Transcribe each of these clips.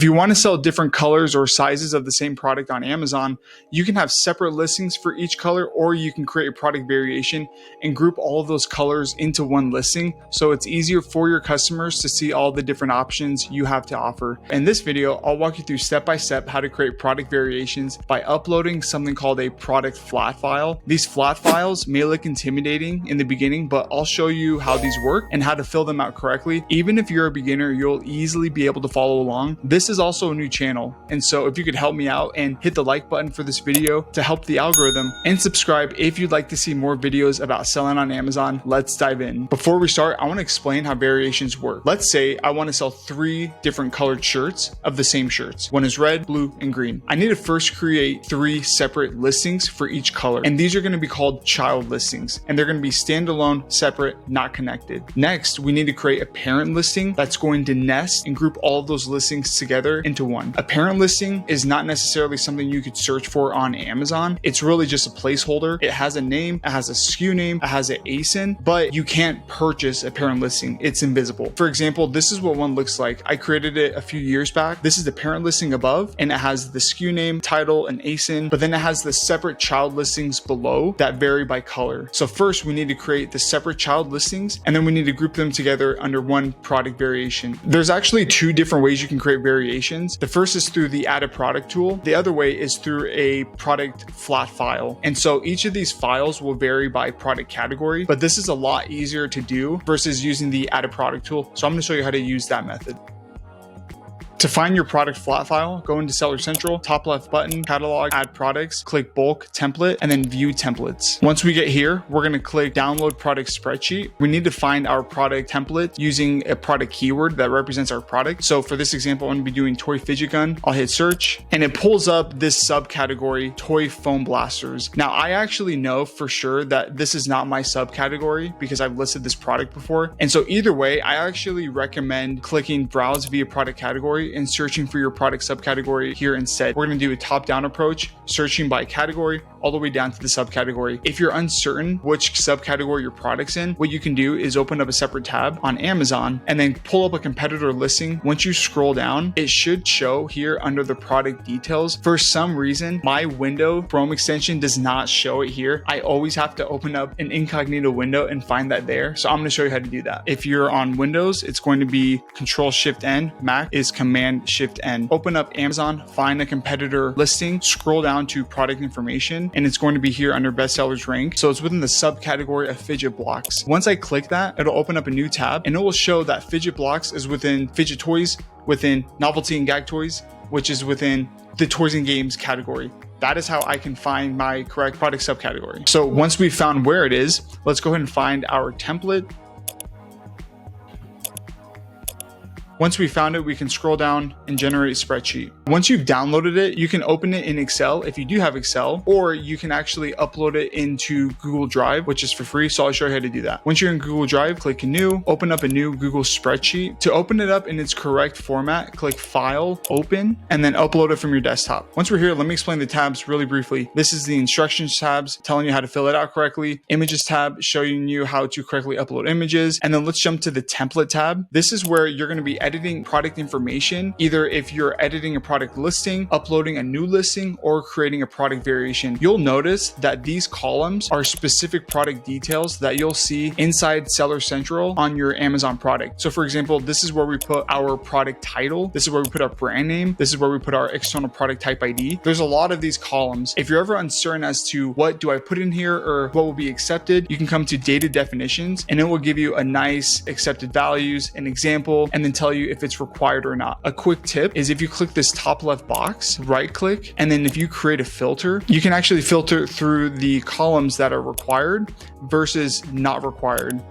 If you want to sell different colors or sizes of the same product on Amazon, you can have separate listings for each color, or you can create a product variation and group all of those colors into one listing, so it's easier for your customers to see all the different options you have to offer. In this video, I'll walk you through step by step how to create product variations by uploading something called a product flat file. These flat files may look intimidating in the beginning, but I'll show you how these work and how to fill them out correctly. Even if you're a beginner, you'll easily be able to follow along. This is also a new channel, and so if you could help me out and hit the like button for this video to help the algorithm, and subscribe if you'd like to see more videos about selling on Amazon, let's dive in. Before we start, I want to explain how variations work. Let's say I want to sell 3 different colored shirts of the same shirts. One is red, blue, and green. I need to first create 3 separate listings for each color, and these are going to be called child listings, and they're going to be standalone, separate, not connected. Next, we need to create a parent listing that's going to nest and group all of those listings together into one. A parent listing is not necessarily something you could search for on Amazon. It's really just a placeholder. It has a name, it has a SKU name, it has an ASIN, but you can't purchase a parent listing. It's invisible. For example, this is what one looks like. I created it a few years back. This is the parent listing above, and it has the SKU name, title, and ASIN, but then it has the separate child listings below that vary by color. So first we need to create the separate child listings, and then we need to group them together under one product variation. There's actually 2 different ways you can create variations. The first is through the add a product tool. The other way is through a product flat file. And so each of these files will vary by product category, but this is a lot easier to do versus using the add a product tool. So I'm going to show you how to use that method. To find your product flat file, go into Seller Central, top left button, catalog, add products, click bulk template, and then view templates. Once we get here, we're going to click download product spreadsheet. We need to find our product template using a product keyword that represents our product. So for this example, I'm going to be doing toy fidget gun. I'll hit search, and it pulls up this subcategory, toy foam blasters. Now, I actually know for sure that this is not my subcategory because I've listed this product before. And so either way, I actually recommend clicking browse via product category and searching for your product subcategory here instead. We're going to do a top-down approach, searching by category all the way down to the subcategory. If you're uncertain which subcategory your product's in, what you can do is open up a separate tab on Amazon and then pull up a competitor listing. Once you scroll down, it should show here under the product details. For some reason, my window Chrome extension does not show it here. I always have to open up an incognito window and find that there. So I'm going to show you how to do that. If you're on Windows, it's going to be Control-Shift-N. Mac is Command-Shift-N. Open up Amazon, find a competitor listing, scroll down to product information, and it's going to be here under bestsellers rank. So it's within the subcategory of fidget blocks. Once I click that, it'll open up a new tab, and it will show that fidget blocks is within fidget toys, within novelty and gag toys, which is within the toys and games category. That is how I can find my correct product subcategory. So once we've found where it is, let's go ahead and find our template. Once we found it, we can scroll down and generate a spreadsheet. Once you've downloaded it, you can open it in Excel if you do have Excel, or you can actually upload it into Google Drive, which is for free. So I'll show you how to do that. Once you're in Google Drive, click new, open up a new Google spreadsheet. To open it up in its correct format, click File, Open, and then upload it from your desktop. Once we're here, let me explain the tabs really briefly. This is the instructions tabs telling you how to fill it out correctly. Images tab showing you how to correctly upload images. And then let's jump to the template tab. This is where you're going to be editing product information, either if you're editing a product listing, uploading a new listing, or creating a product variation. You'll notice that these columns are specific product details that you'll see inside Seller Central on your Amazon product. So for example, this is where we put our product title. This is where we put our brand name. This is where we put our external product type ID. There's a lot of these columns. If you're ever uncertain as to what do I put in here or what will be accepted, you can come to data definitions, and it will give you a nice accepted values, an example, and then tell you if it's required or not. A quick tip is if you click this top left box, right click, and then if you create a filter, you can actually filter through the columns that are required versus not required,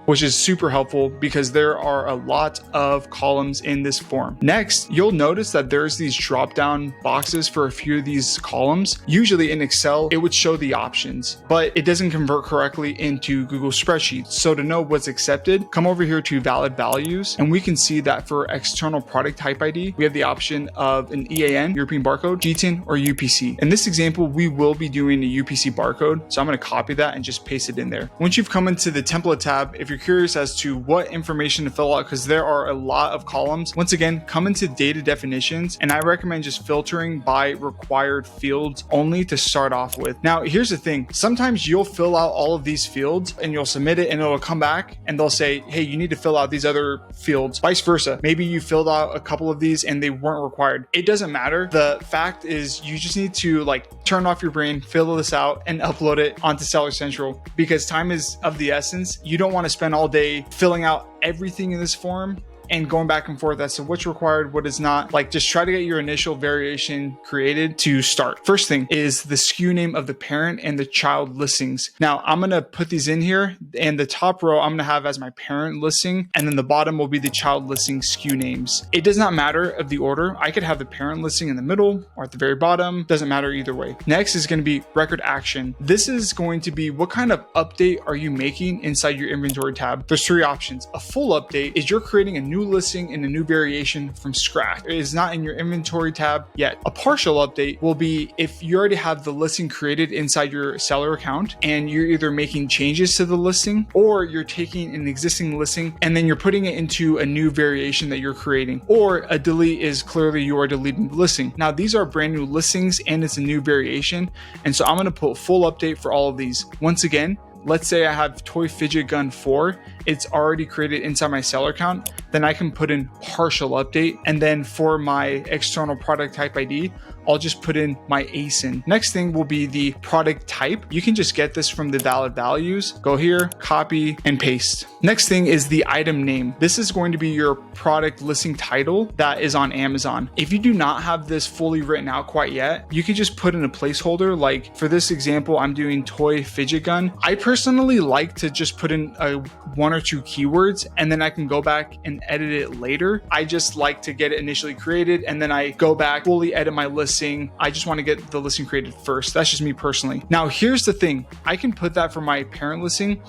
which is super helpful because there are a lot of columns in this form. Next, you'll notice that there's these drop-down boxes for a few of these columns. Usually in Excel, it would show the options, but it doesn't convert correctly into Google Spreadsheets. So to know what's accepted, come over here to valid values, and we can see that for external product type ID, we have the option of an EAN, European barcode, GTIN, or UPC. In this example, we will be doing a UPC barcode, so I'm gonna copy that and just paste it in there. Once you've come into the template tab, if you're you're curious as to what information to fill out, because there are a lot of columns, once again, come into data definitions, and I recommend just filtering by required fields only to start off with. Now, here's the thing. Sometimes you'll fill out all of these fields and you'll submit it and it'll come back and they'll say, hey, you need to fill out these other fields, vice versa. Maybe you filled out a couple of these and they weren't required. It doesn't matter. The fact is you just need to turn off your brain, fill this out and upload it onto Seller Central, because time is of the essence. You don't want to spend all day filling out everything in this form and going back and forth as to what's required, what is not. Just try to get your initial variation created to start. First thing is the SKU name of the parent and the child listings. Now I'm going to put these in here, and the top row I'm going to have as my parent listing, and then the bottom will be the child listing SKU names. It does not matter of the order. I could have the parent listing in the middle or at the very bottom. Doesn't matter either way. Next is going to be record action. This is going to be what kind of update are you making inside your inventory tab. There's three options. A full update is you're creating a new listing and a new variation from scratch. It is not in your inventory tab yet. A partial update will be if you already have the listing created inside your seller account and you're either making changes to the listing or you're taking an existing listing and then you're putting it into a new variation that you're creating. Or a delete is clearly you are deleting the listing. Now these are brand new listings and it's a new variation. And so I'm going to put full update for all of these. Once again, let's say I have Toy Fidget Gun 4, it's already created inside my seller account, then I can put in partial update. And then for my external product type ID, I'll just put in my ASIN. Next thing will be the product type. You can just get this from the valid values. Go here, copy and paste. Next thing is the item name. This is going to be your product listing title that is on Amazon. If you do not have this fully written out quite yet, you can just put in a placeholder. Like for this example, I'm doing Toy Fidget Gun. I personally like to just put in one or two keywords and then I can go back and edit it later. I just like to get it initially created and then I go back, fully edit my listing. I just want to get the listing created first. That's just me personally. Now, here's the thing. I can put that for my parent listing,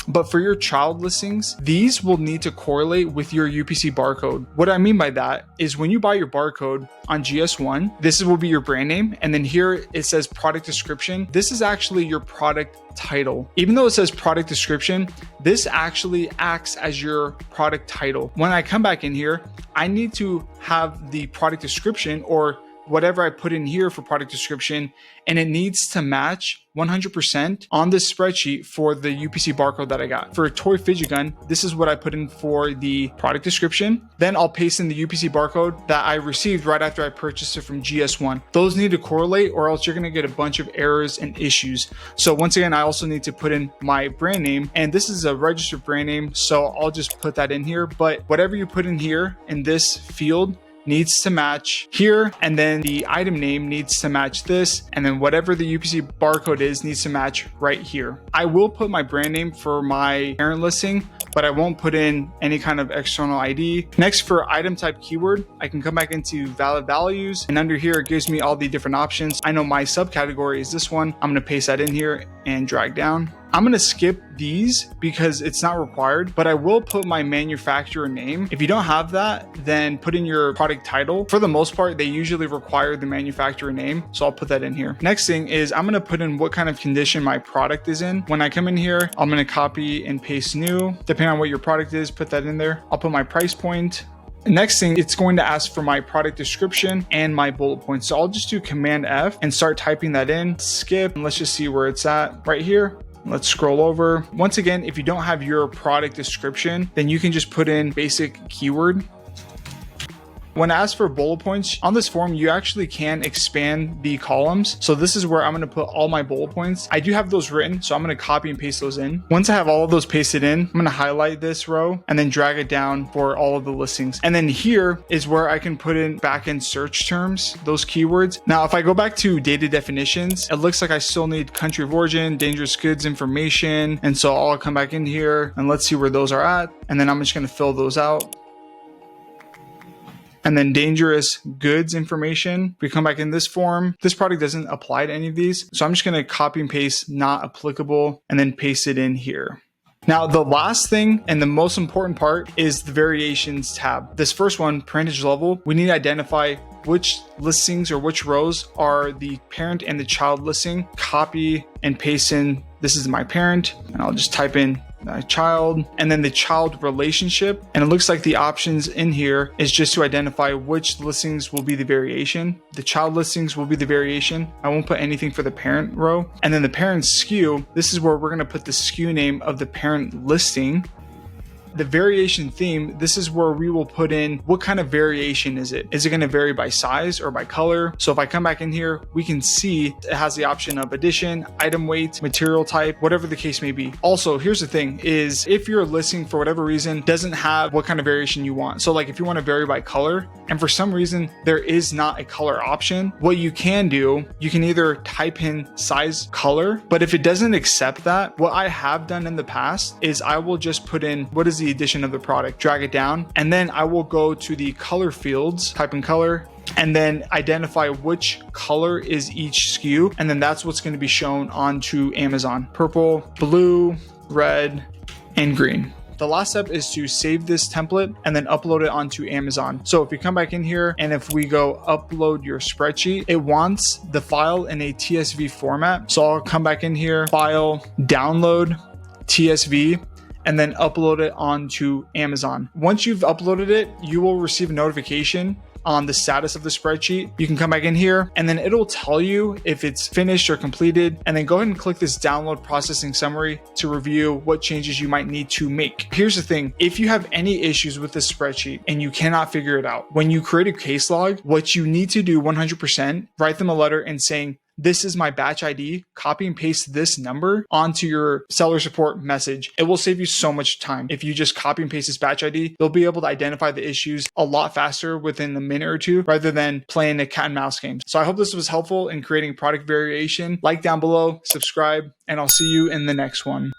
but for your child listings, these will need to correlate with your UPC barcode. What I mean by that is when you buy your barcode on GS1, this will be your brand name. And then here it says product description. This is actually your product title. Even though it says product description, this actually acts as your product title. When I come back in here, I need to have the product description or whatever I put in here for product description, and it needs to match 100% on this spreadsheet for the UPC barcode that I got. For a Toy Fidget Gun, this is what I put in for the product description. Then I'll paste in the UPC barcode that I received right after I purchased it from GS1. Those need to correlate or else you're gonna get a bunch of errors and issues. So once again, I also need to put in my brand name, and this is a registered brand name, so I'll just put that in here. But whatever you put in here in this field needs to match here, and then the item name needs to match this, and then whatever the UPC barcode is needs to match right here. I will put my brand name for my parent listing, but I won't put in any kind of external ID. Next, for item type keyword, I can come back into valid values, and under here it gives me all the different options. I know my subcategory is this one. I'm going to paste that in here and drag down. I'm going to skip these because it's not required, but I will put my manufacturer name. If you don't have that, then put in your product title. For the most part, they usually require the manufacturer name, so I'll put that in here. Next thing is I'm going to put in what kind of condition my product is in. When I come in here, I'm going to copy and paste new. Depending on what your product is, put that in there. I'll put my price point. Next thing, it's going to ask for my product description and my bullet points. So I'll just do Command F and start typing that in. Skip, and let's just see where it's at right here. Let's scroll over. Once again, if you don't have your product description, then you can just put in basic keyword. When asked for bullet points on this form, you actually can expand the columns. So this is where I'm going to put all my bullet points. I do have those written, so I'm going to copy and paste those in. Once I have all of those pasted in, I'm going to highlight this row and then drag it down for all of the listings. And then here is where I can put in backend search terms, those keywords. Now, if I go back to data definitions, it looks like I still need country of origin, dangerous goods information. And so I'll come back in here and let's see where those are at. And then I'm just going to fill those out. And then dangerous goods information. We come back in this form. This product doesn't apply to any of these. So I'm just going to copy and paste not applicable and then paste it in here. Now, the last thing and the most important part is the variations tab. This first one, parentage level, we need to identify which listings or which rows are the parent and the child listing. Copy and paste in, this is my parent, and I'll just type in child, and then the child relationship. And it looks like the options in here is just to identify which listings will be the variation. The child listings will be the variation. I won't put anything for the parent row. And then the parent SKU, this is where we're going to put the SKU name of the parent listing. The variation theme, this is where we will put in what kind of variation is it? Is it going to vary by size or by color? So if I come back in here, we can see it has the option of edition, item weight, material type, whatever the case may be. Also, here's the thing is if your listing for whatever reason doesn't have what kind of variation you want. So like if you want to vary by color and for some reason there is not a color option, what you can do, you can either type in size color, but if it doesn't accept that, what I have done in the past is I will just put in what is the edition of the product, drag it down, and then I will go to the color fields, type in color, and then identify which color is each SKU. And then that's what's going to be shown onto Amazon: purple, blue, red, and green. The last step is to save this template and then upload it onto Amazon. So if you come back in here and if we go upload your spreadsheet, it wants the file in a TSV format. So I'll come back in here, file, download, TSV, and then upload it onto Amazon. Once you've uploaded it, you will receive a notification on the status of the spreadsheet. You can come back in here and then it'll tell you if it's finished or completed, and then go ahead and click this download processing summary to review what changes you might need to make. Here's the thing, if you have any issues with this spreadsheet and you cannot figure it out, when you create a case log, what you need to do 100%, write them a letter and saying, this is my batch ID, copy and paste this number onto your seller support message. It will save you so much time. If you just copy and paste this batch ID, they'll be able to identify the issues a lot faster within a minute or two rather than playing a cat and mouse game. So I hope this was helpful in creating product variation. Like down below, subscribe, and I'll see you in the next one.